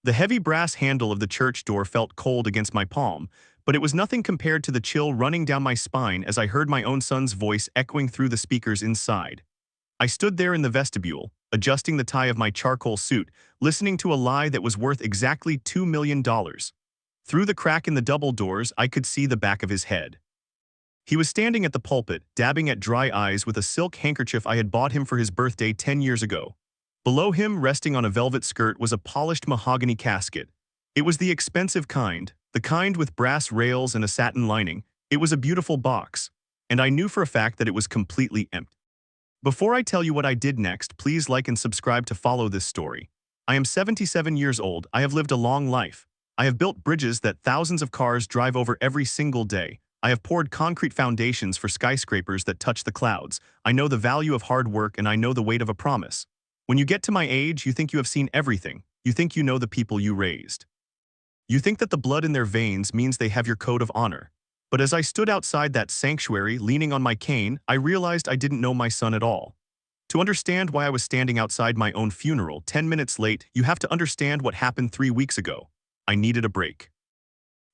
The heavy brass handle of the church door felt cold against my palm, but it was nothing compared to the chill running down my spine as I heard my own son's voice echoing through the speakers inside. I stood there in the vestibule, adjusting the tie of my charcoal suit, listening to a lie that was worth exactly $2 million. Through the crack in the double doors, I could see the back of his head. He was standing at the pulpit, dabbing at dry eyes with a silk handkerchief I had bought him for his birthday 10 years ago. Below him, resting on a velvet skirt, was a polished mahogany casket. It was the expensive kind, the kind with brass rails and a satin lining. It was a beautiful box, and I knew for a fact that it was completely empty. Before I tell you what I did next, please like and subscribe to follow this story. I am 77 years old. I have lived a long life. I have built bridges that thousands of cars drive over every single day. I have poured concrete foundations for skyscrapers that touch the clouds. I know the value of hard work, and I know the weight of a promise. When you get to my age, you think you have seen everything. You think you know the people you raised. You think that the blood in their veins means they have your code of honor. But as I stood outside that sanctuary, leaning on my cane, I realized I didn't know my son at all. To understand why I was standing outside my own funeral 10 minutes late, you have to understand what happened 3 weeks ago. I needed a break.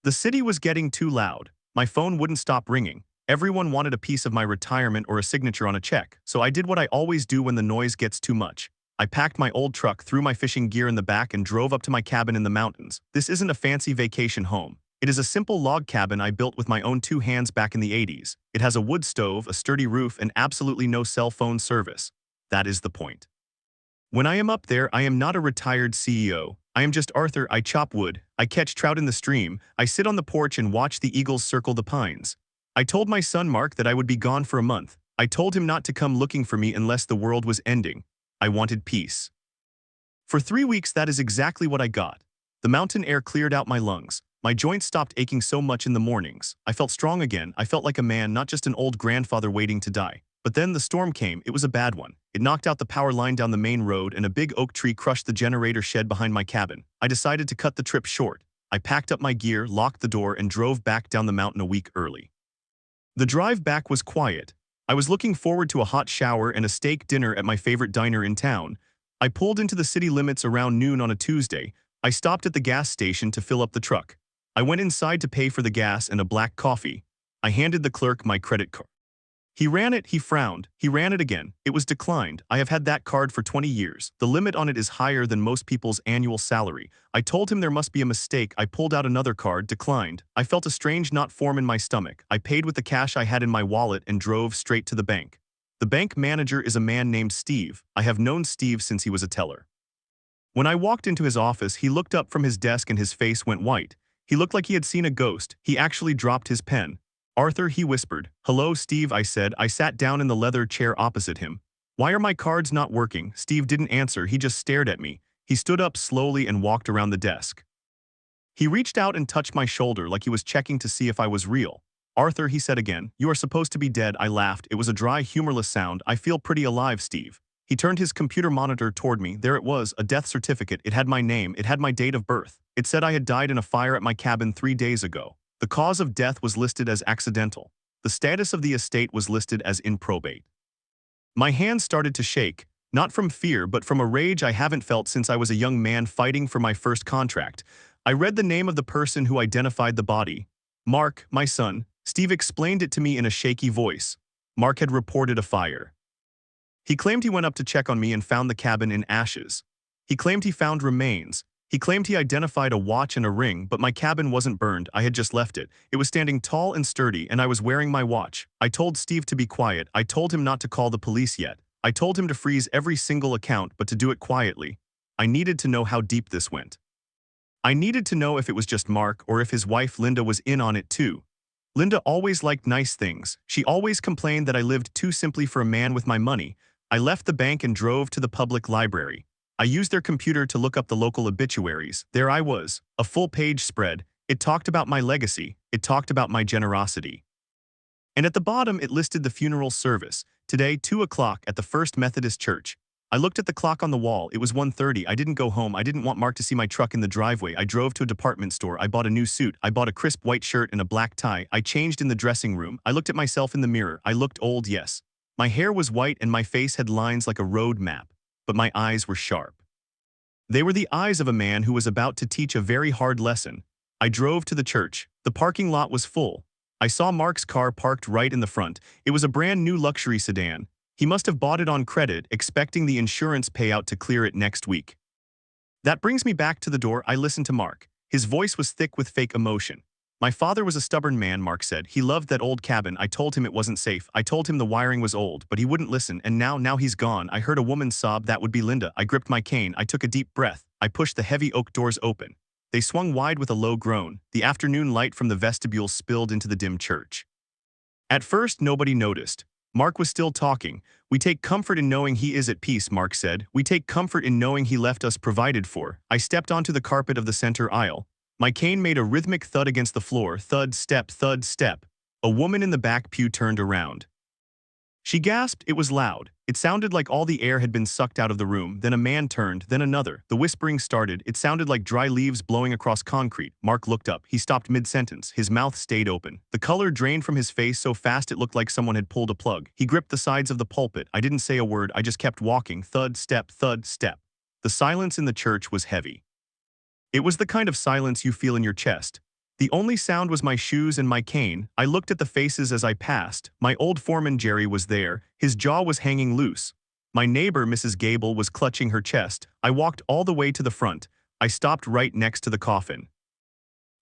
The city was getting too loud. My phone wouldn't stop ringing. Everyone wanted a piece of my retirement or a signature on a check, so I did what I always do when the noise gets too much. I packed my old truck, threw my fishing gear in the back, and drove up to my cabin in the mountains. This isn't a fancy vacation home. It is a simple log cabin I built with my own 2 hands back in the 80s. It has a wood stove, a sturdy roof, and absolutely no cell phone service. That is the point. When I am up there, I am not a retired CEO. I am just Arthur. I chop wood, I catch trout in the stream, I sit on the porch and watch the eagles circle the pines. I told my son Mark that I would be gone for a month. I told him not to come looking for me unless the world was ending. I wanted peace. For 3 weeks, that is exactly what I got. The mountain air cleared out my lungs. My joints stopped aching so much in the mornings. I felt strong again. I felt like a man, not just an old grandfather waiting to die. But then the storm came. It was a bad one. It knocked out the power line down the main road, and a big oak tree crushed the generator shed behind my cabin. I decided to cut the trip short. I packed up my gear, locked the door, and drove back down the mountain a week early. The drive back was quiet. I was looking forward to a hot shower and a steak dinner at my favorite diner in town. I pulled into the city limits around noon on a Tuesday. I stopped at the gas station to fill up the truck. I went inside to pay for the gas and a black coffee. I handed the clerk my credit card. He ran it, he frowned, he ran it again. It was declined. I have had that card for 20 years. The limit on it is higher than most people's annual salary. I told him there must be a mistake. I pulled out another card, declined. I felt a strange knot form in my stomach. I paid with the cash I had in my wallet and drove straight to the bank. The bank manager is a man named Steve. I have known Steve since he was a teller. When I walked into his office, he looked up from his desk and his face went white. He looked like he had seen a ghost. He actually dropped his pen. "Arthur," he whispered. "Hello, Steve," I said. I sat down in the leather chair opposite him. "Why are my cards not working?" Steve didn't answer. He just stared at me. He stood up slowly and walked around the desk. He reached out and touched my shoulder like he was checking to see if I was real. "Arthur," he said again, "you are supposed to be dead." I laughed. It was a dry, humorless sound. "I feel pretty alive, Steve." He turned his computer monitor toward me. There it was, a death certificate. It had my name. It had my date of birth. It said I had died in a fire at my cabin 3 days ago. The cause of death was listed as accidental. The status of the estate was listed as in probate. My hands started to shake, not from fear but from a rage I haven't felt since I was a young man fighting for my first contract. I read the name of the person who identified the body. "Mark, my son." Steve explained it to me in a shaky voice. Mark had reported a fire. He claimed he went up to check on me and found the cabin in ashes. He claimed he found remains. He claimed he identified a watch and a ring, but my cabin wasn't burned. I had just left it. It was standing tall and sturdy, and I was wearing my watch. I told Steve to be quiet. I told him not to call the police yet. I told him to freeze every single account, but to do it quietly. I needed to know how deep this went. I needed to know if it was just Mark or if his wife Linda was in on it too. Linda always liked nice things. She always complained that I lived too simply for a man with my money. I left the bank and drove to the public library. I used their computer to look up the local obituaries. There I was, a full-page spread. It talked about my legacy. It talked about my generosity. And at the bottom it listed the funeral service. Today, 2 o'clock at the First Methodist Church. I looked at the clock on the wall. It was 1:30. I didn't go home. I didn't want Mark to see my truck in the driveway. I drove to a department store. I bought a new suit. I bought a crisp white shirt and a black tie. I changed in the dressing room. I looked at myself in the mirror. I looked old, yes. My hair was white and my face had lines like a road map. But my eyes were sharp. They were the eyes of a man who was about to teach a very hard lesson. I drove to the church. The parking lot was full. I saw Mark's car parked right in the front. It was a brand new luxury sedan. He must have bought it on credit, expecting the insurance payout to clear it next week. That brings me back to the door. I listened to Mark. His voice was thick with fake emotion. My father was a stubborn man, Mark said. He loved that old cabin. I told him it wasn't safe. I told him the wiring was old, but he wouldn't listen, and now he's gone. I heard a woman sob. That would be Linda. I gripped my cane. I took a deep breath. I pushed the heavy oak doors open. They swung wide with a low groan. The afternoon light from the vestibule spilled into the dim church. At first, nobody noticed. Mark was still talking. We take comfort in knowing he is at peace, Mark said. We take comfort in knowing he left us provided for. I stepped onto the carpet of the center aisle. My cane made a rhythmic thud against the floor. Thud, step, thud, step. A woman in the back pew turned around. She gasped. It was loud. It sounded like all the air had been sucked out of the room. Then a man turned, then another. The whispering started. It sounded like dry leaves blowing across concrete. Mark looked up. He stopped mid-sentence. His mouth stayed open. The color drained from his face so fast it looked like someone had pulled a plug. He gripped the sides of the pulpit. I didn't say a word. I just kept walking. Thud, step, thud, step. The silence in the church was heavy. It was the kind of silence you feel in your chest. The only sound was my shoes and my cane. I looked at the faces as I passed. My old foreman Jerry was there. His jaw was hanging loose. My neighbor, Mrs. Gable, was clutching her chest. I walked all the way to the front. I stopped right next to the coffin.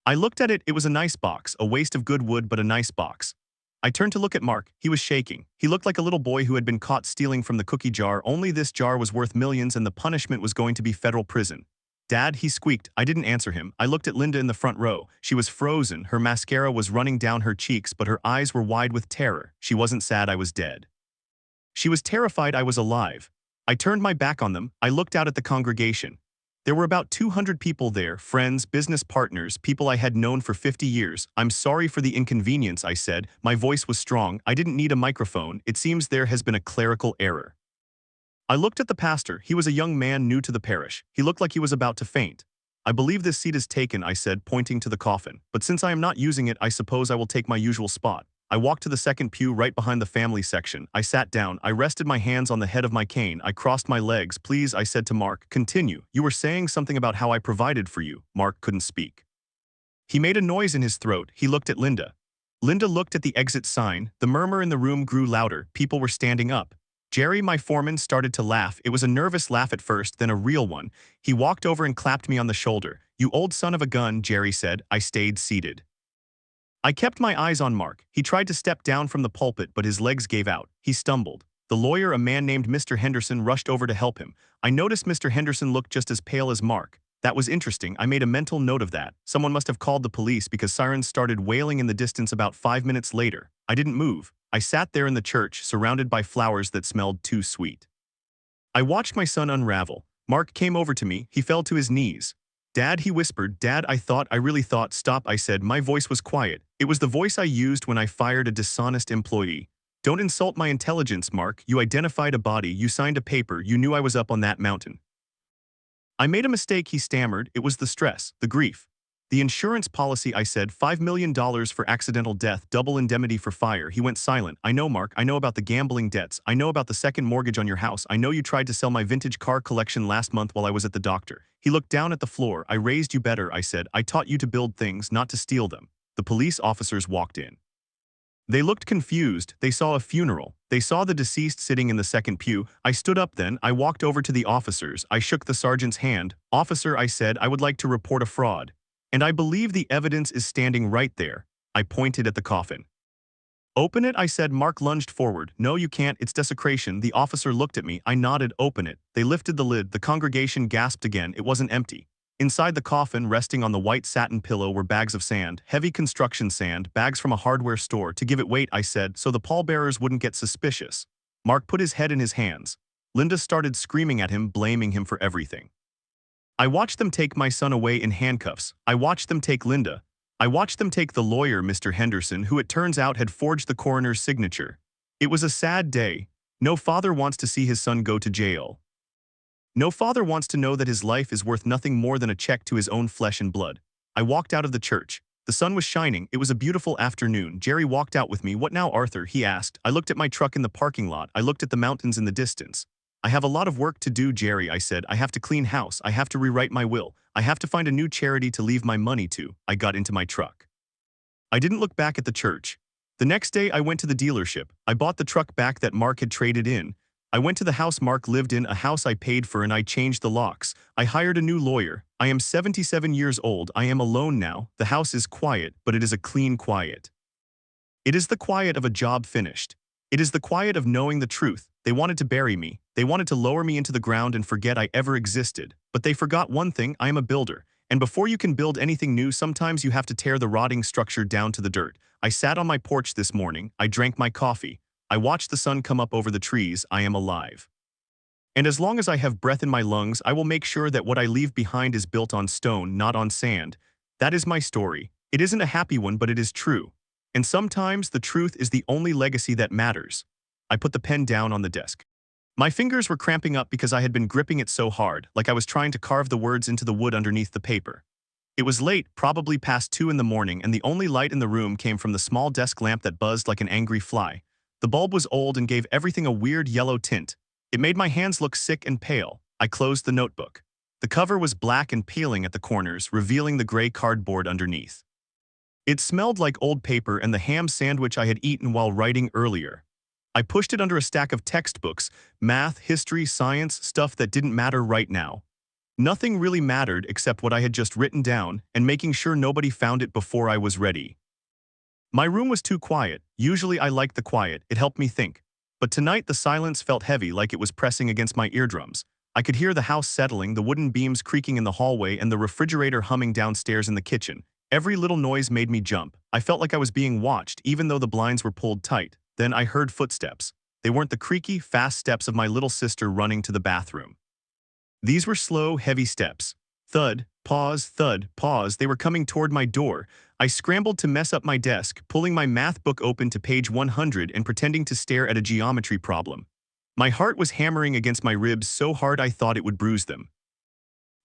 I looked at it. It was a nice box, a waste of good wood, but a nice box. I turned to look at Mark. He was shaking. He looked like a little boy who had been caught stealing from the cookie jar, only this jar was worth millions and the punishment was going to be federal prison. Dad, he squeaked. I didn't answer him. I looked at Linda in the front row. She was frozen. Her mascara was running down her cheeks, but her eyes were wide with terror. She wasn't sad I was dead. She was terrified I was alive. I turned my back on them. I looked out at the congregation. There were about 200 people there, friends, business partners, people I had known for 50 years. I'm sorry for the inconvenience, I said. My voice was strong. I didn't need a microphone. It seems there has been a clerical error. I looked at the pastor. He was a young man new to the parish. He looked like he was about to faint. I believe this seat is taken, I said, pointing to the coffin. But since I am not using it, I suppose I will take my usual spot. I walked to the second pew right behind the family section. I sat down. I rested my hands on the head of my cane. I crossed my legs. Please, I said to Mark, continue. You were saying something about how I provided for you. Mark couldn't speak. He made a noise in his throat. He looked at Linda. Linda looked at the exit sign. The murmur in the room grew louder. People were standing up. Jerry, my foreman, started to laugh. It was a nervous laugh at first, then a real one. He walked over and clapped me on the shoulder. You old son of a gun, Jerry said. I stayed seated. I kept my eyes on Mark. He tried to step down from the pulpit, but his legs gave out. He stumbled. The lawyer, a man named Mr. Henderson, rushed over to help him. I noticed Mr. Henderson looked just as pale as Mark. That was interesting. I made a mental note of that. Someone must have called the police because sirens started wailing in the distance about 5 minutes later. I didn't move. I sat there in the church, surrounded by flowers that smelled too sweet. I watched my son unravel. Mark came over to me. He fell to his knees. Dad, he whispered. Dad, I really thought. Stop, I said. My voice was quiet. It was the voice I used when I fired a dishonest employee. Don't insult my intelligence, Mark. You identified a body. You signed a paper. You knew I was up on that mountain. I made a mistake, he stammered. It was the stress, the grief. The insurance policy, I said, $5 million for accidental death, double indemnity for fire. He went silent. I know, Mark. I know about the gambling debts. I know about the second mortgage on your house. I know you tried to sell my vintage car collection last month while I was at the doctor. He looked down at the floor. I raised you better, I said. I taught you to build things, not to steal them. The police officers walked in. They looked confused. They saw a funeral. They saw the deceased sitting in the second pew. I stood up then. I walked over to the officers. I shook the sergeant's hand. Officer, I said, I would like to report a fraud. And I believe the evidence is standing right there. I pointed at the coffin. Open it, I said. Mark lunged forward. No, you can't. It's desecration. The officer looked at me. I nodded. Open it. They lifted the lid. The congregation gasped again. It wasn't empty. Inside the coffin, resting on the white satin pillow, were bags of sand, heavy construction sand, bags from a hardware store. To give it weight, I said, so the pallbearers wouldn't get suspicious. Mark put his head in his hands. Linda started screaming at him, blaming him for everything. I watched them take my son away in handcuffs. I watched them take Linda. I watched them take the lawyer, Mr. Henderson, who it turns out had forged the coroner's signature. It was a sad day. No father wants to see his son go to jail. No father wants to know that his life is worth nothing more than a check to his own flesh and blood. I walked out of the church. The sun was shining. It was a beautiful afternoon. Jerry walked out with me. What now, Arthur? He asked. I looked at my truck in the parking lot. I looked at the mountains in the distance. I have a lot of work to do, Jerry, I said. I have to clean house. I have to rewrite my will. I have to find a new charity to leave my money to. I got into my truck. I didn't look back at the church. The next day, I went to the dealership. I bought the truck back that Mark had traded in. I went to the house Mark lived in, a house I paid for, and I changed the locks. I hired a new lawyer. I am 77 years old. I am alone now. The house is quiet, but it is a clean quiet. It is the quiet of a job finished. It is the quiet of knowing the truth. They wanted to bury me. They wanted to lower me into the ground and forget I ever existed. But they forgot one thing: I am a builder. And before you can build anything new, sometimes you have to tear the rotting structure down to the dirt. I sat on my porch this morning. I drank my coffee. I watched the sun come up over the trees. I am alive. And as long as I have breath in my lungs, I will make sure that what I leave behind is built on stone, not on sand. That is my story. It isn't a happy one, but it is true. And sometimes the truth is the only legacy that matters. I put the pen down on the desk. My fingers were cramping up because I had been gripping it so hard, like I was trying to carve the words into the wood underneath the paper. It was late, probably past 2 in the morning, and the only light in the room came from the small desk lamp that buzzed like an angry fly. The bulb was old and gave everything a weird yellow tint. It made my hands look sick and pale. I closed the notebook. The cover was black and peeling at the corners, revealing the gray cardboard underneath. It smelled like old paper and the ham sandwich I had eaten while writing earlier. I pushed it under a stack of textbooks, math, history, science, stuff that didn't matter right now. Nothing really mattered except what I had just written down and making sure nobody found it before I was ready. My room was too quiet. Usually I liked the quiet, it helped me think. But tonight the silence felt heavy, like it was pressing against my eardrums. I could hear the house settling, the wooden beams creaking in the hallway, and the refrigerator humming downstairs in the kitchen. Every little noise made me jump. I felt like I was being watched, even though the blinds were pulled tight. Then I heard footsteps. They weren't the creaky, fast steps of my little sister running to the bathroom. These were slow, heavy steps. Thud, pause, they were coming toward my door. I scrambled to mess up my desk, pulling my math book open to page 100 and pretending to stare at a geometry problem. My heart was hammering against my ribs so hard I thought it would bruise them.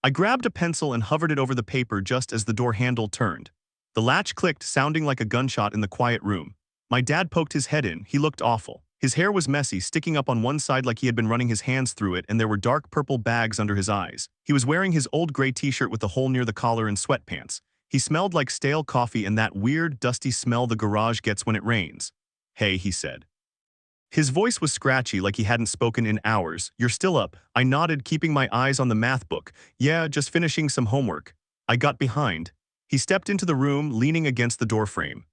I grabbed a pencil and hovered it over the paper just as the door handle turned. The latch clicked, sounding like a gunshot in the quiet room. My dad poked his head in. He looked awful. His hair was messy, sticking up on one side like he had been running his hands through it, and there were dark purple bags under his eyes. He was wearing his old gray t-shirt with the hole near the collar and sweatpants. He smelled like stale coffee and that weird, dusty smell the garage gets when it rains. "Hey," he said. His voice was scratchy, like he hadn't spoken in hours. "You're still up." I nodded, keeping my eyes on the math book. "Yeah, just finishing some homework." I got behind. He stepped into the room, leaning against the doorframe.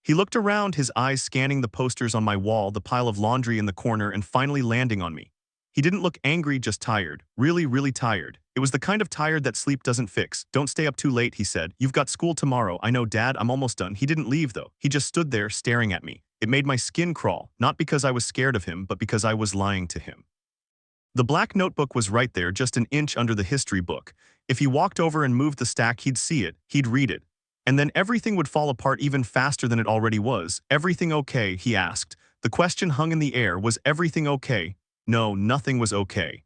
He looked around, his eyes scanning the posters on my wall, the pile of laundry in the corner, and finally landing on me. He didn't look angry, just tired. Really, really tired. It was the kind of tired that sleep doesn't fix. "Don't stay up too late," he said. "You've got school tomorrow." "I know, Dad, I'm almost done." He didn't leave, though. He just stood there, staring at me. It made my skin crawl, not because I was scared of him, but because I was lying to him. The black notebook was right there, just an inch under the history book. If he walked over and moved the stack, he'd see it. He'd read it. And then everything would fall apart even faster than it already was. "Everything okay?" he asked. The question hung in the air. Was everything okay? No, nothing was okay.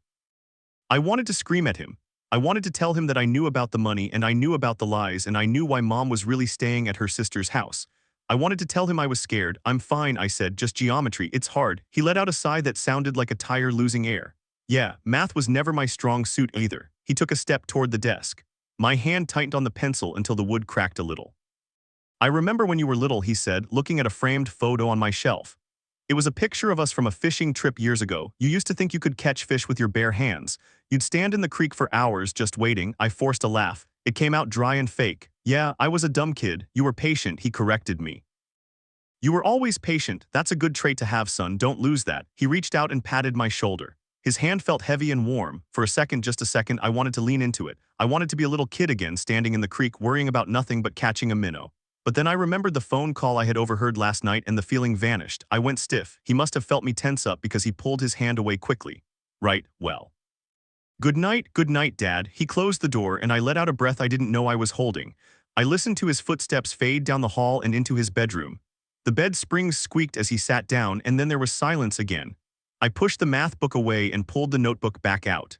I wanted to scream at him. I wanted to tell him that I knew about the money and I knew about the lies and I knew why Mom was really staying at her sister's house. I wanted to tell him I was scared. "I'm fine," I said, "just geometry. It's hard." He let out a sigh that sounded like a tire losing air. "Yeah, math was never my strong suit either." He took a step toward the desk. My hand tightened on the pencil until the wood cracked a little. "I remember when you were little," he said, looking at a framed photo on my shelf. "It was a picture of us from a fishing trip years ago. You used to think you could catch fish with your bare hands. You'd stand in the creek for hours just waiting." I forced a laugh. It came out dry and fake. "Yeah, I was a dumb kid. You were patient," he corrected me. "You were always patient. That's a good trait to have, son. Don't lose that." He reached out and patted my shoulder. His hand felt heavy and warm. For a second, just a second, I wanted to lean into it. I wanted to be a little kid again, standing in the creek, worrying about nothing but catching a minnow. But then I remembered the phone call I had overheard last night and the feeling vanished. I went stiff. He must have felt me tense up because he pulled his hand away quickly. "Right, well. Good night, Dad." He closed the door and I let out a breath I didn't know I was holding. I listened to his footsteps fade down the hall and into his bedroom. The bed springs squeaked as he sat down, and then there was silence again. I pushed the math book away and pulled the notebook back out.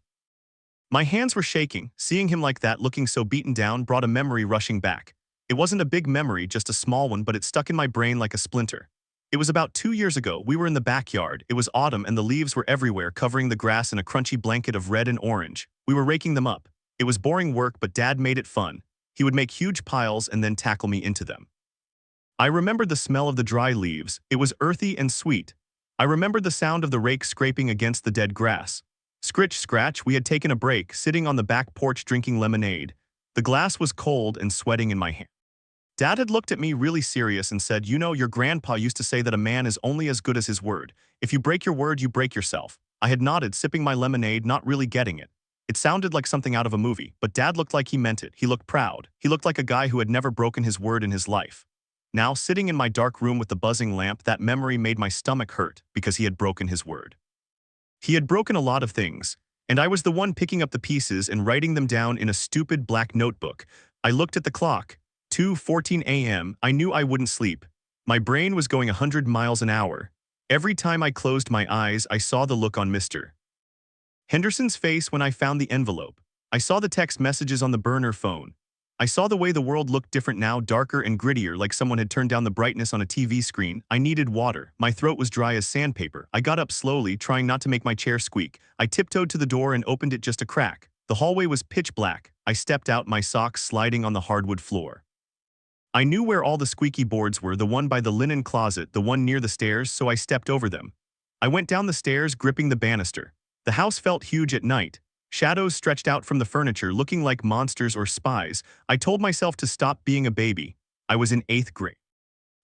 My hands were shaking. Seeing him like that, looking so beaten down, brought a memory rushing back. It wasn't a big memory, just a small one, but it stuck in my brain like a splinter. It was about 2 years ago. We were in the backyard. It was autumn and the leaves were everywhere, covering the grass in a crunchy blanket of red and orange. We were raking them up. It was boring work, but Dad made it fun. He would make huge piles and then tackle me into them. I remembered the smell of the dry leaves. It was earthy and sweet. I remembered the sound of the rake scraping against the dead grass. Scritch, scratch. We had taken a break, sitting on the back porch drinking lemonade. The glass was cold and sweating in my hand. Dad had looked at me really serious and said, "You know, your grandpa used to say that a man is only as good as his word. If you break your word, you break yourself." I had nodded, sipping my lemonade, not really getting it. It sounded like something out of a movie, but Dad looked like he meant it. He looked proud. He looked like a guy who had never broken his word in his life. Now, sitting in my dark room with the buzzing lamp, that memory made my stomach hurt because he had broken his word. He had broken a lot of things, and I was the one picking up the pieces and writing them down in a stupid black notebook. I looked at the clock. 2:14 a.m. I knew I wouldn't sleep. My brain was going 100 miles an hour. Every time I closed my eyes, I saw the look on Mr. Henderson's face when I found the envelope. I saw the text messages on the burner phone. I saw the way the world looked different now, darker and grittier, like someone had turned down the brightness on a TV screen. I needed water. My throat was dry as sandpaper. I got up slowly, trying not to make my chair squeak. I tiptoed to the door and opened it just a crack. The hallway was pitch black. I stepped out, my socks sliding on the hardwood floor. I knew where all the squeaky boards were, the one by the linen closet, the one near the stairs, so I stepped over them. I went down the stairs, gripping the banister. The house felt huge at night. Shadows stretched out from the furniture, looking like monsters or spies. I told myself to stop being a baby. I was in 8th grade.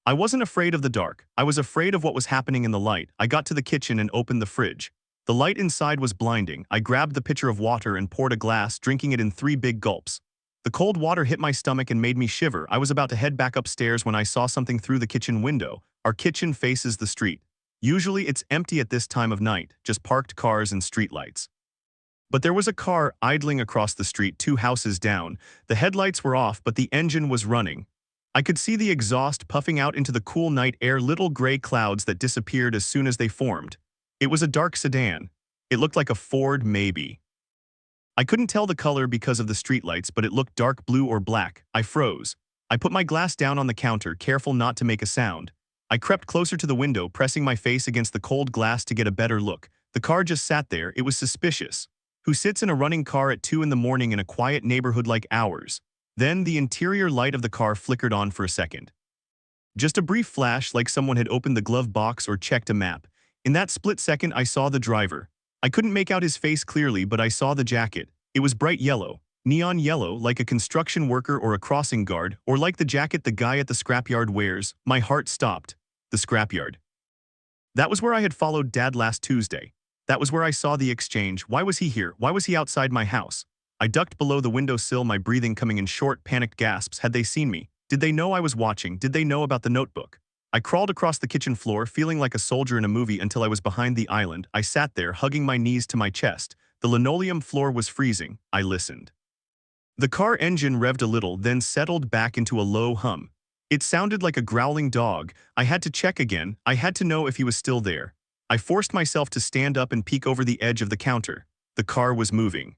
I wasn't afraid of the dark. I was afraid of what was happening in the light. I got to the kitchen and opened the fridge. The light inside was blinding. I grabbed the pitcher of water and poured a glass, drinking it in 3 big gulps. The cold water hit my stomach and made me shiver. I was about to head back upstairs when I saw something through the kitchen window. Our kitchen faces the street. Usually it's empty at this time of night, just parked cars and streetlights. But there was a car idling across the street, 2 houses down. The headlights were off, but the engine was running. I could see the exhaust puffing out into the cool night air, little gray clouds that disappeared as soon as they formed. It was a dark sedan. It looked like a Ford, maybe. I couldn't tell the color because of the streetlights, but it looked dark blue or black. I froze. I put my glass down on the counter, careful not to make a sound. I crept closer to the window, pressing my face against the cold glass to get a better look. The car just sat there. It was suspicious. Who sits in a running car at 2 in the morning in a quiet neighborhood like ours? Then the interior light of the car flickered on for a second. Just a brief flash, like someone had opened the glove box or checked a map. In that split second, I saw the driver. I couldn't make out his face clearly, but I saw the jacket. It was bright yellow, neon yellow, like a construction worker or a crossing guard, or like the jacket the guy at the scrapyard wears. My heart stopped. The scrapyard. That was where I had followed Dad last Tuesday. That was where I saw the exchange. Why was he here? Why was he outside my house? I ducked below the windowsill, my breathing coming in short, panicked gasps. Had they seen me? Did they know I was watching? Did they know about the notebook? I crawled across the kitchen floor, feeling like a soldier in a movie, until I was behind the island. I sat there, hugging my knees to my chest. The linoleum floor was freezing. I listened. The car engine revved a little, then settled back into a low hum. It sounded like a growling dog. I had to check again. I had to know if he was still there. I forced myself to stand up and peek over the edge of the counter. The car was moving.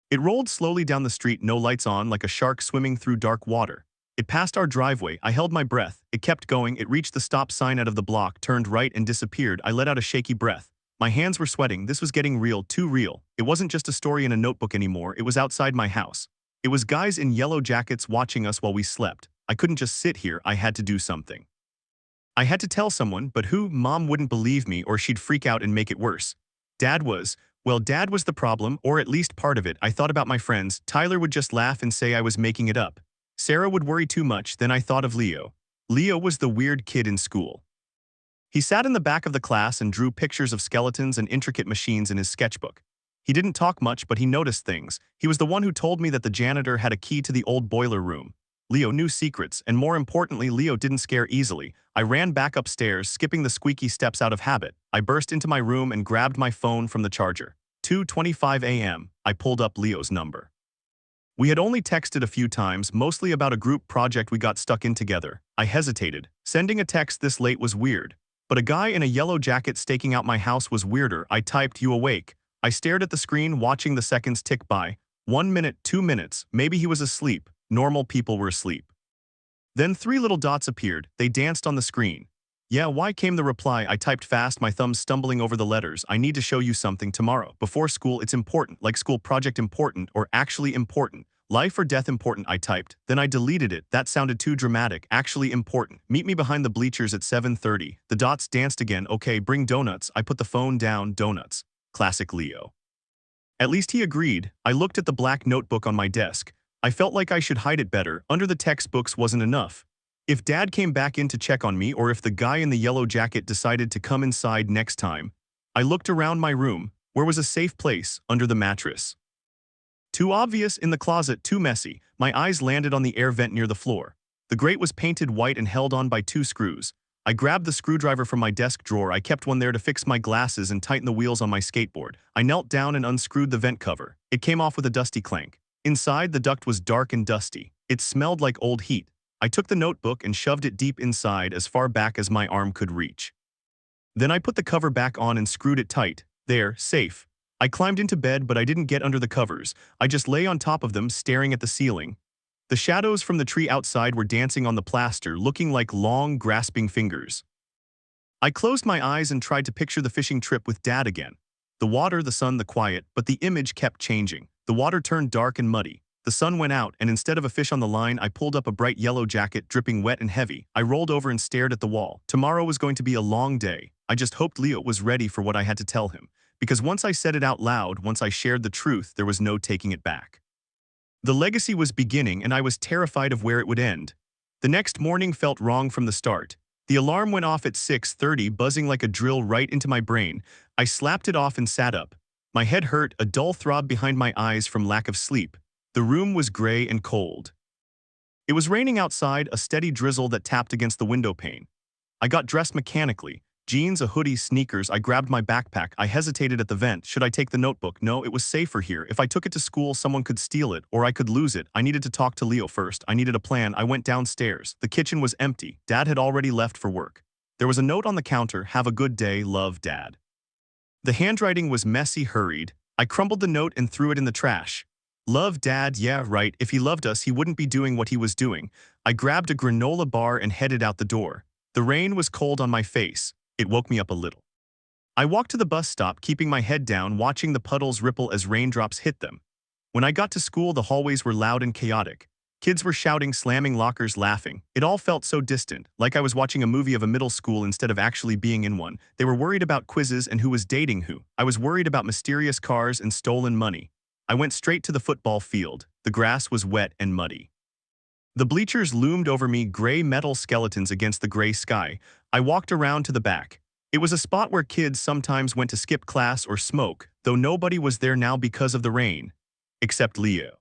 It rolled slowly down the street, no lights on, like a shark swimming through dark water. It passed our driveway. I held my breath. It kept going. It reached the stop sign out of the block, turned right, and disappeared. I let out a shaky breath. My hands were sweating. This was getting real, too real. It wasn't just a story in a notebook anymore. It was outside my house. It was guys in yellow jackets watching us while we slept. I couldn't just sit here. I had to do something. I had to tell someone, but who? Mom wouldn't believe me, or she'd freak out and make it worse. Dad was the problem, or at least part of it. I thought about my friends. Tyler would just laugh and say I was making it up. Sarah would worry too much. Then I thought of Leo. Leo was the weird kid in school. He sat in the back of the class and drew pictures of skeletons and intricate machines in his sketchbook. He didn't talk much, but he noticed things. He was the one who told me that the janitor had a key to the old boiler room. Leo knew secrets, and more importantly, Leo didn't scare easily. I ran back upstairs, skipping the squeaky steps out of habit. I burst into my room and grabbed my phone from the charger. 2:25 a.m. I pulled up Leo's number. We had only texted a few times, mostly about a group project we got stuck in together. I hesitated. Sending a text this late was weird. But a guy in a yellow jacket staking out my house was weirder. I typed, "You awake?" I stared at the screen, watching the seconds tick by. 1 minute, 2 minutes, maybe he was asleep. Normal people were asleep. Then 3 little dots appeared. They danced on the screen. Yeah, why came the reply? I typed fast, my thumbs stumbling over the letters. I need to show you something tomorrow. Before school, it's important, like school project important or actually important. Life or death important, I typed. Then I deleted it. That sounded too dramatic. Actually important. Meet me behind the bleachers at 7:30. The dots danced again. Okay, bring donuts. I put the phone down. Donuts. Classic Leo. At least he agreed. I looked at the black notebook on my desk. I felt like I should hide it better. Under the textbooks wasn't enough. If Dad came back in to check on me or if the guy in the yellow jacket decided to come inside next time, I looked around my room. Where was a safe place? Under the mattress. Too obvious, in the closet, too messy. My eyes landed on the air vent near the floor. The grate was painted white and held on by 2 screws. I grabbed the screwdriver from my desk drawer. I kept one there to fix my glasses and tighten the wheels on my skateboard. I knelt down and unscrewed the vent cover. It came off with a dusty clank. Inside, the duct was dark and dusty. It smelled like old heat. I took the notebook and shoved it deep inside, as far back as my arm could reach. Then I put the cover back on and screwed it tight. There, safe. I climbed into bed, but I didn't get under the covers. I just lay on top of them, staring at the ceiling. The shadows from the tree outside were dancing on the plaster, looking like long, grasping fingers. I closed my eyes and tried to picture the fishing trip with Dad again. The water, the sun, the quiet, but the image kept changing. The water turned dark and muddy. The sun went out, and instead of a fish on the line, I pulled up a bright yellow jacket, dripping wet and heavy. I rolled over and stared at the wall. Tomorrow was going to be a long day. I just hoped Leo was ready for what I had to tell him. Because once I said it out loud, once I shared the truth, there was no taking it back. The legacy was beginning, and I was terrified of where it would end. The next morning felt wrong from the start. The alarm went off at 6:30, buzzing like a drill right into my brain. I slapped it off and sat up. My head hurt, a dull throb behind my eyes from lack of sleep. The room was gray and cold. It was raining outside, a steady drizzle that tapped against the window pane. I got dressed mechanically. Jeans, a hoodie, sneakers. I grabbed my backpack. I hesitated at the vent. Should I take the notebook? No, it was safer here. If I took it to school, someone could steal it, or I could lose it. I needed to talk to Leo first. I needed a plan. I went downstairs. The kitchen was empty. Dad had already left for work. There was a note on the counter. Have a good day, love, Dad. The handwriting was messy, hurried. I crumbled the note and threw it in the trash. Love, Dad, yeah, right. If he loved us, he wouldn't be doing what he was doing. I grabbed a granola bar and headed out the door. The rain was cold on my face. It woke me up a little. I walked to the bus stop, keeping my head down, watching the puddles ripple as raindrops hit them. When I got to school, the hallways were loud and chaotic. Kids were shouting, slamming lockers, laughing. It all felt so distant, like I was watching a movie of a middle school instead of actually being in one. They were worried about quizzes and who was dating who. I was worried about mysterious cars and stolen money. I went straight to the football field. The grass was wet and muddy. The bleachers loomed over me, gray metal skeletons against the gray sky. I walked around to the back. It was a spot where kids sometimes went to skip class or smoke, though nobody was there now because of the rain. Except Leo.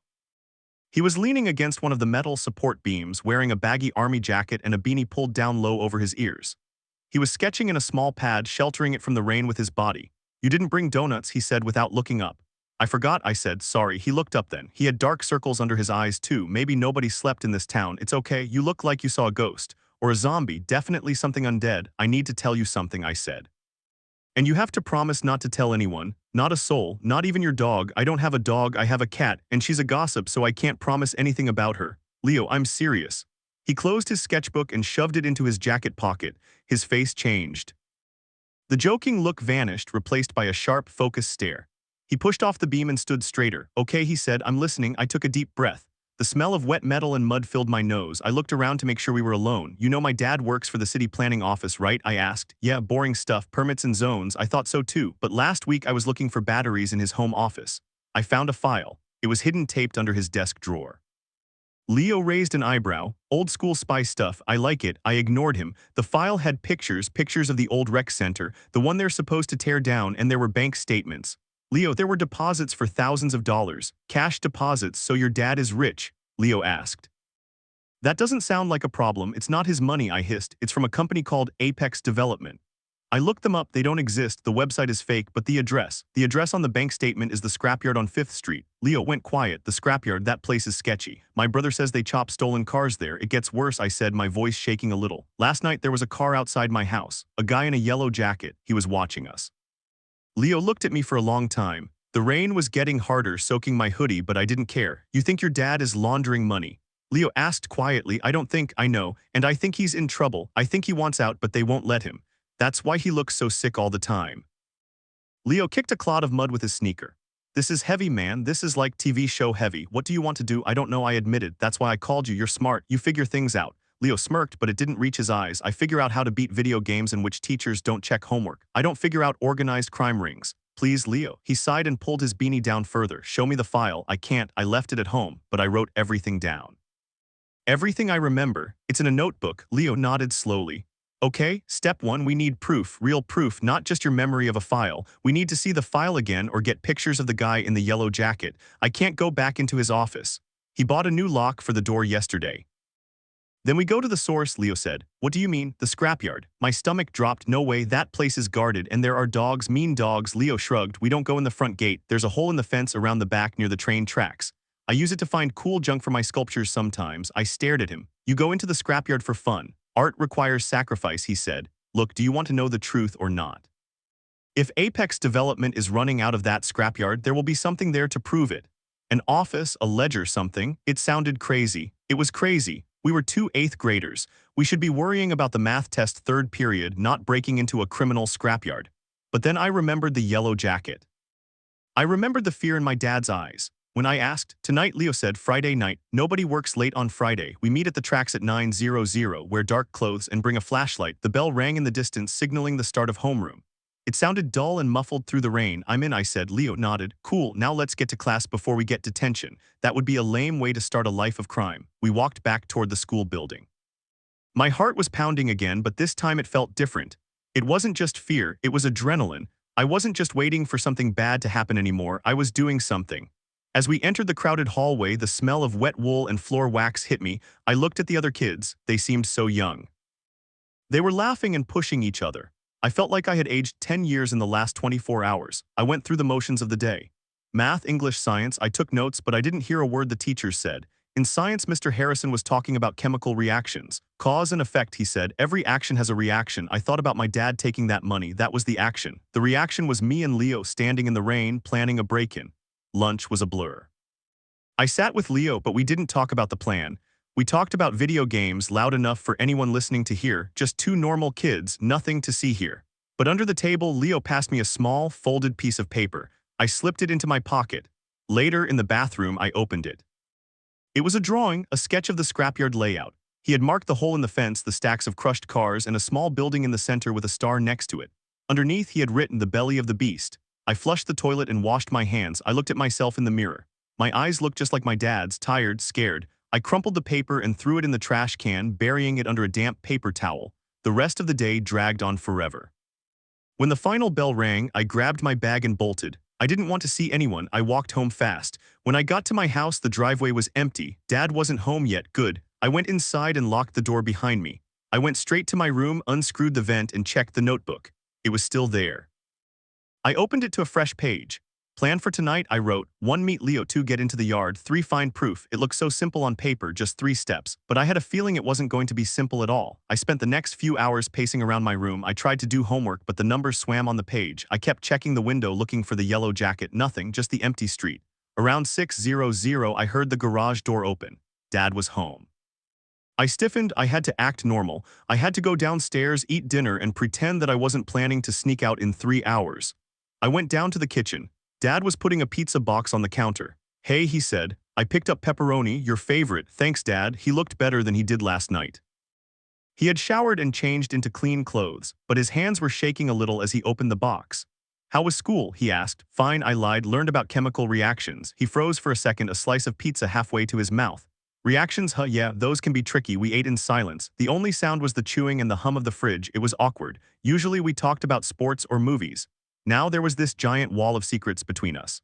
He was leaning against one of the metal support beams, wearing a baggy army jacket and a beanie pulled down low over his ears. He was sketching in a small pad, sheltering it from the rain with his body. You didn't bring donuts, he said without looking up. I forgot, I said, sorry. He looked up then. He had dark circles under his eyes too. Maybe nobody slept in this town. It's okay, you look like you saw a ghost. Or a zombie, definitely something undead. I need to tell you something, I said. And you have to promise not to tell anyone, not a soul, not even your dog. I don't have a dog, I have a cat, and she's a gossip, so I can't promise anything about her. Leo, I'm serious. He closed his sketchbook and shoved it into his jacket pocket. His face changed. The joking look vanished, replaced by a sharp, focused stare. He pushed off the beam and stood straighter. Okay, he said, I'm listening. I took a deep breath. The smell of wet metal and mud filled my nose. I looked around to make sure we were alone. You know my dad works for the city planning office, right? I asked. Yeah, boring stuff, permits and zones. I thought so too, but last week I was looking for batteries in his home office. I found a file. It was hidden taped under his desk drawer. Leo raised an eyebrow. Old school spy stuff. I like it. I ignored him. The file had pictures of the old rec center, the one they're supposed to tear down, and there were bank statements. Leo, there were deposits for thousands of dollars. Cash deposits, so your dad is rich? Leo asked. That doesn't sound like a problem. It's not his money, I hissed. It's from a company called Apex Development. I looked them up. They don't exist. The website is fake, but the address on the bank statement is the scrapyard on 5th Street. Leo went quiet. The scrapyard, that place is sketchy. My brother says they chop stolen cars there. It gets worse, I said, my voice shaking a little. Last night there was a car outside my house. A guy in a yellow jacket. He was watching us. Leo looked at me for a long time. The rain was getting harder, soaking my hoodie, but I didn't care. You think your dad is laundering money? Leo asked quietly. I don't think I know, and I think he's in trouble. I think he wants out, but they won't let him. That's why he looks so sick all the time. Leo kicked a clod of mud with his sneaker. This is heavy, man. This is like TV show heavy. What do you want to do? I don't know, I admitted. That's why I called you. You're smart. You figure things out. Leo smirked, but it didn't reach his eyes. I figure out how to beat video games in which teachers don't check homework. I don't figure out organized crime rings. Please, Leo. He sighed and pulled his beanie down further. Show me the file. I can't. I left it at home, but I wrote everything down. Everything I remember. It's in a notebook. Leo nodded slowly. Okay, step 1, we need proof, real proof, not just your memory of a file. We need to see the file again or get pictures of the guy in the yellow jacket. I can't go back into his office. He bought a new lock for the door yesterday. Then we go to the source, Leo said. What do you mean, the scrapyard? My stomach dropped. No way, that place is guarded and there are dogs, mean dogs. Leo shrugged. We don't go in the front gate. There's a hole in the fence around the back near the train tracks. I use it to find cool junk for my sculptures sometimes. I stared at him. You go into the scrapyard for fun. Art requires sacrifice, he said. Look, do you want to know the truth or not? If Apex Development is running out of that scrapyard, there will be something there to prove it. An office, a ledger, something. It sounded crazy. It was crazy. We were 2 8th graders. We should be worrying about the math test 3rd period, not breaking into a criminal scrapyard. But then I remembered the yellow jacket. I remembered the fear in my dad's eyes. When I asked, tonight, Leo said, Friday night, nobody works late on Friday. We meet at the tracks at 9:00, wear dark clothes and bring a flashlight. The bell rang in the distance, signaling the start of homeroom. It sounded dull and muffled through the rain. I'm in, I said. Leo nodded. Cool, now let's get to class before we get detention. That would be a lame way to start a life of crime. We walked back toward the school building. My heart was pounding again, but this time it felt different. It wasn't just fear, it was adrenaline. I wasn't just waiting for something bad to happen anymore, I was doing something. As we entered the crowded hallway, the smell of wet wool and floor wax hit me. I looked at the other kids. They seemed so young. They were laughing and pushing each other. I felt like I had aged 10 years in the last 24 hours. I went through the motions of the day. Math, English, science, I took notes, but I didn't hear a word the teachers said. In science, Mr. Harrison was talking about chemical reactions. Cause and effect, he said. Every action has a reaction. I thought about my dad taking that money. That was the action. The reaction was me and Leo standing in the rain, planning a break-in. Lunch was a blur. I sat with Leo, but we didn't talk about the plan. We talked about video games loud enough for anyone listening to hear, just 2 normal kids, nothing to see here. But under the table, Leo passed me a small, folded piece of paper. I slipped it into my pocket. Later, in the bathroom, I opened it. It was a drawing, a sketch of the scrapyard layout. He had marked the hole in the fence, the stacks of crushed cars, and a small building in the center with a star next to it. Underneath, he had written the belly of the beast. I flushed the toilet and washed my hands. I looked at myself in the mirror. My eyes looked just like my dad's, tired, scared. I crumpled the paper and threw it in the trash can, burying it under a damp paper towel. The rest of the day dragged on forever. When the final bell rang, I grabbed my bag and bolted. I didn't want to see anyone. I walked home fast. When I got to my house, the driveway was empty. Dad wasn't home yet. Good. I went inside and locked the door behind me. I went straight to my room, unscrewed the vent, and checked the notebook. It was still there. I opened it to a fresh page. Plan for tonight, I wrote. 1. Meet Leo. 2. Get into the yard. 3. Find proof. It looked so simple on paper, just 3 steps. But I had a feeling it wasn't going to be simple at all. I spent the next few hours pacing around my room. I tried to do homework, but the numbers swam on the page. I kept checking the window looking for the yellow jacket. Nothing, just the empty street. Around 6:00, I heard the garage door open. Dad was home. I stiffened. I had to act normal. I had to go downstairs, eat dinner, and pretend that I wasn't planning to sneak out in 3 hours. I went down to the kitchen. Dad was putting a pizza box on the counter. Hey, he said. I picked up pepperoni, your favorite. Thanks, Dad. He looked better than he did last night. He had showered and changed into clean clothes, but his hands were shaking a little as he opened the box. How was school? He asked. Fine, I lied. Learned about chemical reactions. He froze for a second, a slice of pizza halfway to his mouth. Reactions, huh? Yeah, those can be tricky. We ate in silence. The only sound was the chewing and the hum of the fridge. It was awkward. Usually we talked about sports or movies. Now there was this giant wall of secrets between us.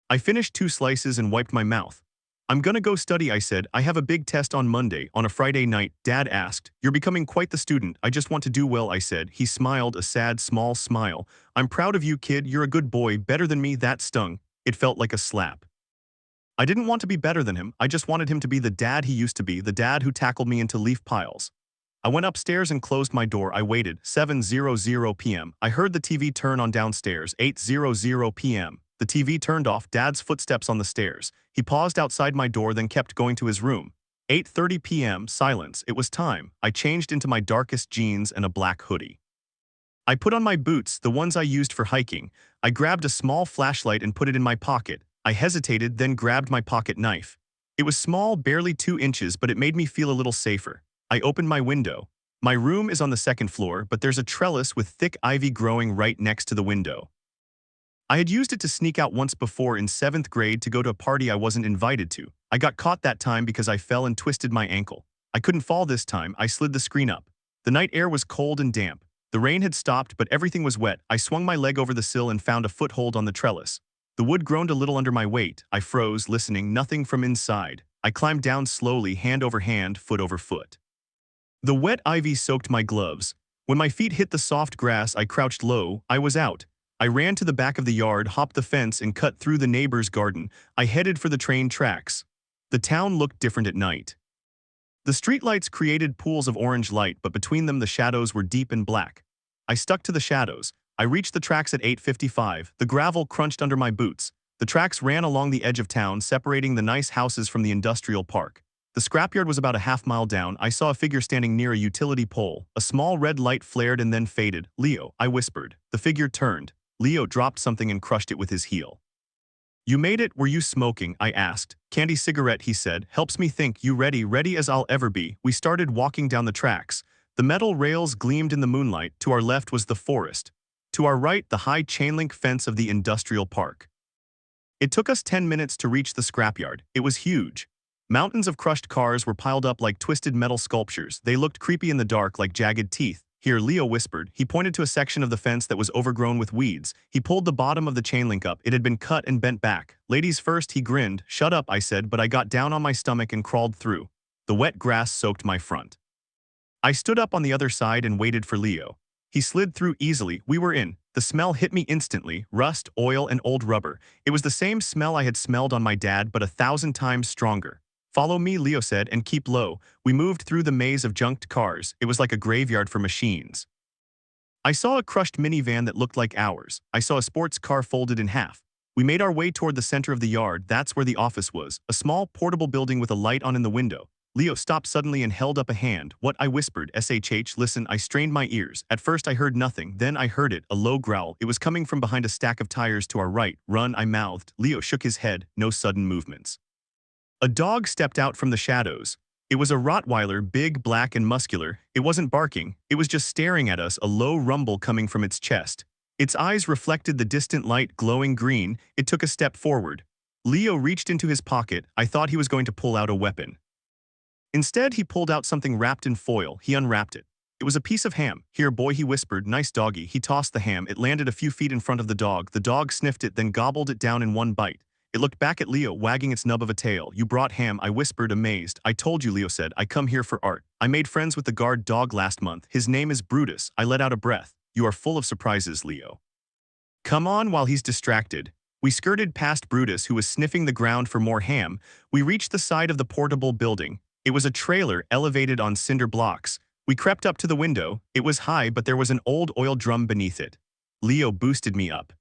I finished 2 slices and wiped my mouth. I'm gonna go study, I said. I have a big test on Monday. On a Friday night, Dad asked. You're becoming quite the student. I just want to do well, I said. He smiled, a sad, small smile. I'm proud of you, kid. You're a good boy, better than me. That stung. It felt like a slap. I didn't want to be better than him. I just wanted him to be the dad he used to be, the dad who tackled me into leaf piles. I went upstairs and closed my door. I waited. 7:00 p.m. I heard the TV turn on downstairs. 8:00 p.m. The TV turned off. Dad's footsteps on the stairs. He paused outside my door, then kept going to his room. 8:30 p.m., silence. It was time. I changed into my darkest jeans and a black hoodie. I put on my boots, the ones I used for hiking. I grabbed a small flashlight and put it in my pocket. I hesitated, then grabbed my pocket knife. It was small, barely 2 inches, but it made me feel a little safer. I opened my window. My room is on the second floor, but there's a trellis with thick ivy growing right next to the window. I had used it to sneak out once before in 7th grade to go to a party I wasn't invited to. I got caught that time because I fell and twisted my ankle. I couldn't fall this time. I slid the screen up. The night air was cold and damp. The rain had stopped, but everything was wet. I swung my leg over the sill and found a foothold on the trellis. The wood groaned a little under my weight. I froze, listening, nothing from inside. I climbed down slowly, hand over hand, foot over foot. The wet ivy soaked my gloves. When my feet hit the soft grass, I crouched low. I was out. I ran to the back of the yard, hopped the fence, and cut through the neighbor's garden. I headed for the train tracks. The town looked different at night. The streetlights created pools of orange light, but between them the shadows were deep and black. I stuck to the shadows. I reached the tracks at 8:55. The gravel crunched under my boots. The tracks ran along the edge of town, separating the nice houses from the industrial park. The scrapyard was about a half-mile down. I saw a figure standing near a utility pole. A small red light flared and then faded. "Leo," I whispered. The figure turned. Leo dropped something and crushed it with his heel. "You made it? Were you smoking?" I asked. "Candy cigarette," he said. "Helps me think. You ready?" "Ready as I'll ever be." We started walking down the tracks. The metal rails gleamed in the moonlight. To our left was the forest. To our right, the high chain-link fence of the industrial park. It took us 10 minutes to reach the scrapyard. It was huge. Mountains of crushed cars were piled up like twisted metal sculptures. They looked creepy in the dark, like jagged teeth. "Here," Leo whispered. He pointed to a section of the fence that was overgrown with weeds. He pulled the bottom of the chain link up. It had been cut and bent back. "Ladies first," he grinned. "Shut up," I said, but I got down on my stomach and crawled through. The wet grass soaked my front. I stood up on the other side and waited for Leo. He slid through easily. We were in. The smell hit me instantly. Rust, oil, and old rubber. It was the same smell I had smelled on my dad, but 1,000 times stronger. "Follow me," Leo said, "and keep low." We moved through the maze of junked cars. It was like a graveyard for machines. I saw a crushed minivan that looked like ours. I saw a sports car folded in half. We made our way toward the center of the yard. That's where the office was, a small, portable building with a light on in the window. Leo stopped suddenly and held up a hand. "What?" I whispered. "SHH, listen." I strained my ears. At first I heard nothing, then I heard it, a low growl. It was coming from behind a stack of tires to our right. "Run," I mouthed. Leo shook his head, no sudden movements. A dog stepped out from the shadows. It was a Rottweiler, big, black, and muscular. It wasn't barking. It was just staring at us, a low rumble coming from its chest. Its eyes reflected the distant light, glowing green. It took a step forward. Leo reached into his pocket. I thought he was going to pull out a weapon. Instead, he pulled out something wrapped in foil. He unwrapped it. It was a piece of ham. "Here, boy," he whispered. "Nice doggy." He tossed the ham. It landed a few feet in front of the dog. The dog sniffed it, then gobbled it down in one bite. It looked back at Leo, wagging its nub of a tail. "You brought ham," I whispered, amazed. "I told you," Leo said. "I come here for art. I made friends with the guard dog last month. His name is Brutus." I let out a breath. "You are full of surprises, Leo. Come on," while he's distracted. We skirted past Brutus, who was sniffing the ground for more ham. We reached the side of the portable building. It was a trailer elevated on cinder blocks. We crept up to the window. It was high, but there was an old oil drum beneath it. Leo boosted me up.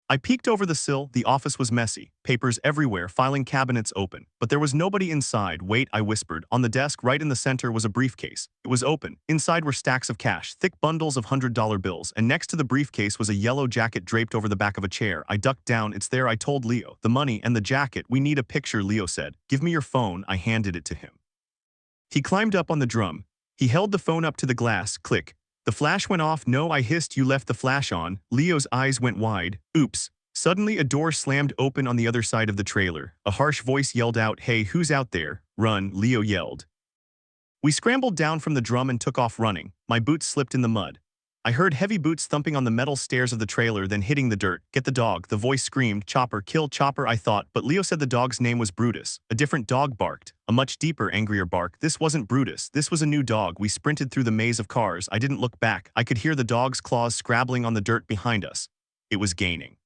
I peeked over the sill. The office was messy. Papers everywhere, filing cabinets open. But there was nobody inside. "Wait," I whispered. On the desk right in the center was a briefcase. It was open. Inside were stacks of cash, thick bundles of $100 bills, and next to the briefcase was a yellow jacket draped over the back of a chair. I ducked down. "It's there," I told Leo. "The money and the jacket. We need a picture," Leo said. "Give me your phone." I handed it to him. He climbed up on the drum. He held the phone up to the glass. Click. The flash went off. "No," I hissed. "You left the flash on." Leo's eyes went wide. "Oops." Suddenly, a door slammed open on the other side of the trailer. A harsh voice yelled out, "Hey, who's out there?" "Run," Leo yelled. We scrambled down from the drum and took off running. My boots slipped in the mud. I heard heavy boots thumping on the metal stairs of the trailer, then hitting the dirt. "Get the dog," the voice screamed. "Chopper, kill Chopper," I thought, but Leo said the dog's name was Brutus. A different dog barked, a much deeper, angrier bark. This wasn't Brutus. This was a new dog. We sprinted through the maze of cars. I didn't look back. I could hear the dog's claws scrabbling on the dirt behind us. It was gaining.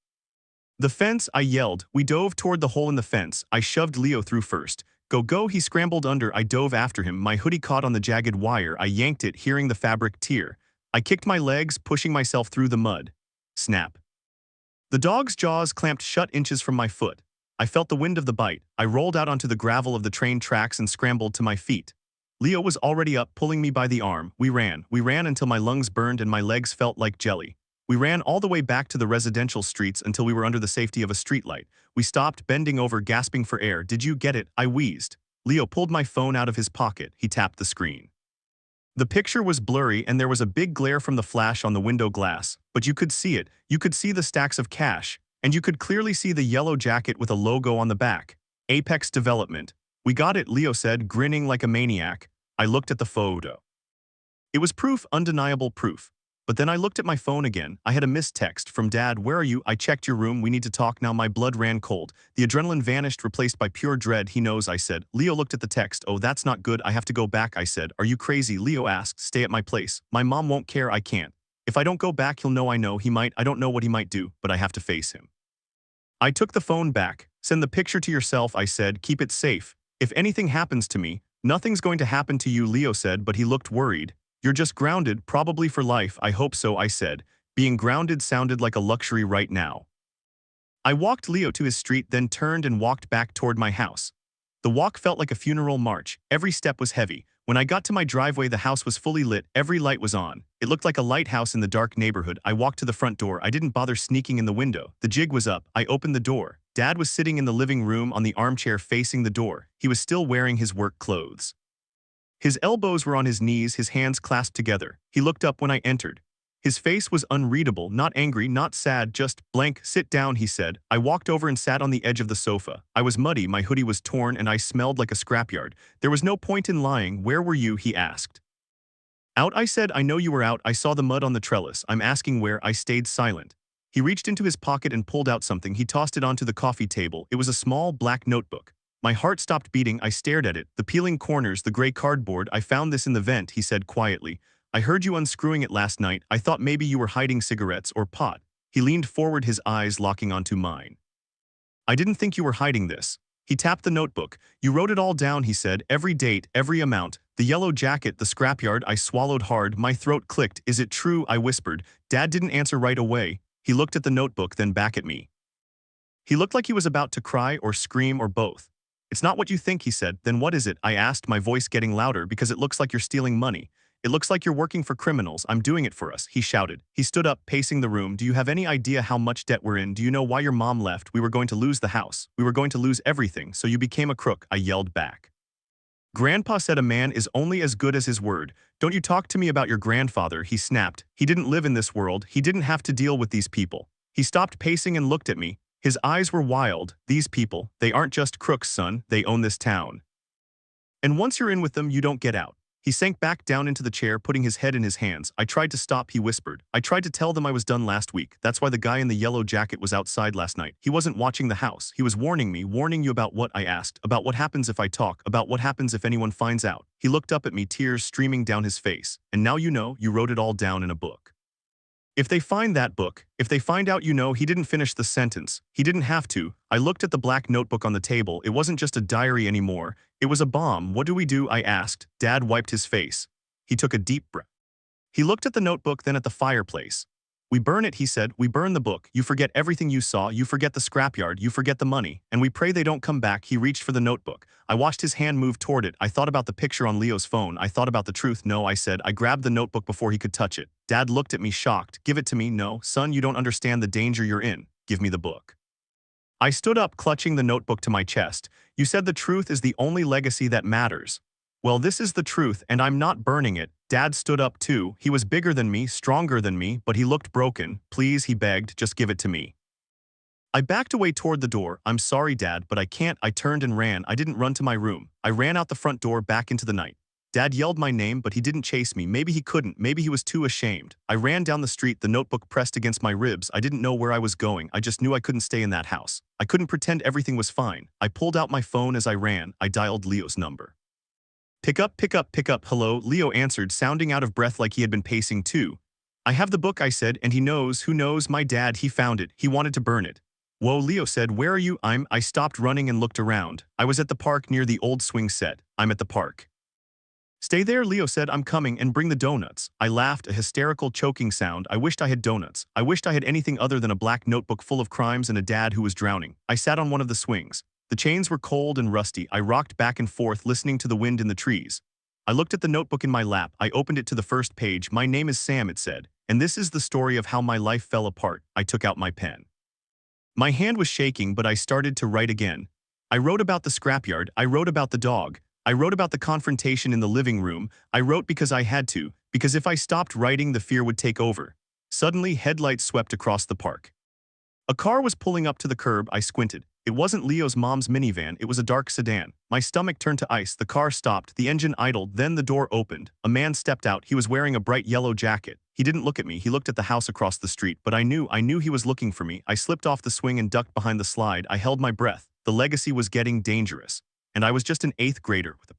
"The fence," I yelled. We dove toward the hole in the fence. I shoved Leo through first. "Go, go," he scrambled under. I dove after him. My hoodie caught on the jagged wire. I yanked it, hearing the fabric tear. I kicked my legs, pushing myself through the mud. Snap. The dog's jaws clamped shut inches from my foot. I felt the wind of the bite. I rolled out onto the gravel of the train tracks and scrambled to my feet. Leo was already up, pulling me by the arm. We ran until my lungs burned and my legs felt like jelly. We ran all the way back to the residential streets until we were under the safety of a streetlight. We stopped, bending over, gasping for air. Did you get it? I wheezed. Leo pulled my phone out of his pocket. He tapped the screen. The picture was blurry and there was a big glare from the flash on the window glass, but you could see it. You could see the stacks of cash, and you could clearly see the yellow jacket with a logo on the back. Apex Development. We got it, Leo said, grinning like a maniac. I looked at the photo. It was proof, undeniable proof. But then I looked at my phone again. I had a missed text from Dad. Where are you? I checked your room. We need to talk now. My blood ran cold. The adrenaline vanished, replaced by pure dread. He knows, I said. Leo looked at the text. Oh, that's not good. I have to go back, I said. Are you crazy? Leo asked. Stay at my place. My mom won't care. I can't. If I don't go back, he'll know I know. He might. I don't know what he might do, but I have to face him. I took the phone back. Send the picture to yourself, I said. Keep it safe. If anything happens to me, nothing's going to happen to you, Leo said, but he looked worried. You're just grounded, probably for life. I hope so, I said. Being grounded sounded like a luxury right now. I walked Leo to his street, then turned and walked back toward my house. The walk felt like a funeral march. Every step was heavy. When I got to my driveway, the house was fully lit. Every light was on. It looked like a lighthouse in the dark neighborhood. I walked to the front door. I didn't bother sneaking in the window. The jig was up. I opened the door. Dad was sitting in the living room on the armchair facing the door. He was still wearing his work clothes. His elbows were on his knees, his hands clasped together. He looked up when I entered. His face was unreadable, not angry, not sad, just blank. Sit down, he said. I walked over and sat on the edge of the sofa. I was muddy, my hoodie was torn, and I smelled like a scrapyard. There was no point in lying. Where were you? He asked. Out, I said. I know you were out. I saw the mud on the trellis. I'm asking where. I stayed silent. He reached into his pocket and pulled out something. He tossed it onto the coffee table. It was a small black notebook. My heart stopped beating. I stared at it. The peeling corners, the gray cardboard. I found this in the vent, he said quietly. I heard you unscrewing it last night. I thought maybe you were hiding cigarettes or pot. He leaned forward, his eyes locking onto mine. I didn't think you were hiding this. He tapped the notebook. You wrote it all down, he said. Every date, every amount. The yellow jacket, the scrapyard. I swallowed hard. My throat clicked. Is it true? I whispered. Dad didn't answer right away. He looked at the notebook, then back at me. He looked like he was about to cry or scream or both. It's not what you think, he said. Then what is it? I asked, my voice getting louder. Because it looks like you're stealing money. It looks like you're working for criminals. I'm doing it for us, he shouted. He stood up, pacing the room. Do you have any idea how much debt we're in? Do you know why your mom left? We were going to lose the house. We were going to lose everything, so you became a crook, I yelled back. Grandpa said a man is only as good as his word. Don't you talk to me about your grandfather, he snapped. He didn't live in this world. He didn't have to deal with these people. He stopped pacing and looked at me. His eyes were wild. These people, they aren't just crooks, son. They own this town. And once you're in with them, you don't get out. He sank back down into the chair, putting his head in his hands. I tried to stop, he whispered. I tried to tell them I was done last week. That's why the guy in the yellow jacket was outside last night. He wasn't watching the house. He was warning me, warning you about what I asked, about what happens if I talk, about what happens if anyone finds out. He looked up at me, tears streaming down his face. And now you know, you wrote it all down in a book. If they find that book, if they find out you know, he didn't finish the sentence. He didn't have to. I looked at the black notebook on the table. It wasn't just a diary anymore. It was a bomb. What do we do? I asked. Dad wiped his face. He took a deep breath. He looked at the notebook, then at the fireplace. We burn it, he said. We burn the book. You forget everything you saw. You forget the scrapyard. You forget the money. And we pray they don't come back. He reached for the notebook. I watched his hand move toward it. I thought about the picture on Leo's phone. I thought about the truth. No, I said. I grabbed the notebook before he could touch it. Dad looked at me shocked. Give it to me. No, son, you don't understand the danger you're in. Give me the book. I stood up, clutching the notebook to my chest. You said the truth is the only legacy that matters. Well, this is the truth, and I'm not burning it. Dad stood up too. He was bigger than me, stronger than me, but he looked broken. Please, he begged, just give it to me. I backed away toward the door. I'm sorry, Dad, but I can't. I turned and ran. I didn't run to my room. I ran out the front door back into the night. Dad yelled my name, but he didn't chase me. Maybe he couldn't. Maybe he was too ashamed. I ran down the street, the notebook pressed against my ribs. I didn't know where I was going. I just knew I couldn't stay in that house. I couldn't pretend everything was fine. I pulled out my phone as I ran. I dialed Leo's number. Pick up, pick up, pick up. Hello, Leo answered, sounding out of breath like he had been pacing too. I have the book, I said, and he knows. Who knows? My dad, he found it. He wanted to burn it. Whoa, Leo said, where are you? I stopped running and looked around. I was at the park near the old swing set. I'm at the park. Stay there, Leo said, I'm coming, and bring the donuts. I laughed, a hysterical choking sound. I wished I had donuts. I wished I had anything other than a black notebook full of crimes and a dad who was drowning. I sat on one of the swings. The chains were cold and rusty. I rocked back and forth, listening to the wind in the trees. I looked at the notebook in my lap. I opened it to the first page. My name is Sam, it said. And this is the story of how my life fell apart. I took out my pen. My hand was shaking, but I started to write again. I wrote about the scrapyard. I wrote about the dog. I wrote about the confrontation in the living room. I wrote because I had to, because if I stopped writing, the fear would take over. Suddenly, headlights swept across the park. A car was pulling up to the curb. I squinted. It wasn't Leo's mom's minivan, it was a dark sedan. My stomach turned to ice. The car stopped, the engine idled, then the door opened. A man stepped out. He was wearing a bright yellow jacket. He didn't look at me, he looked at the house across the street, but I knew he was looking for me. I slipped off the swing and ducked behind the slide. I held my breath. The legacy was getting dangerous. And I was just an 8th grader with a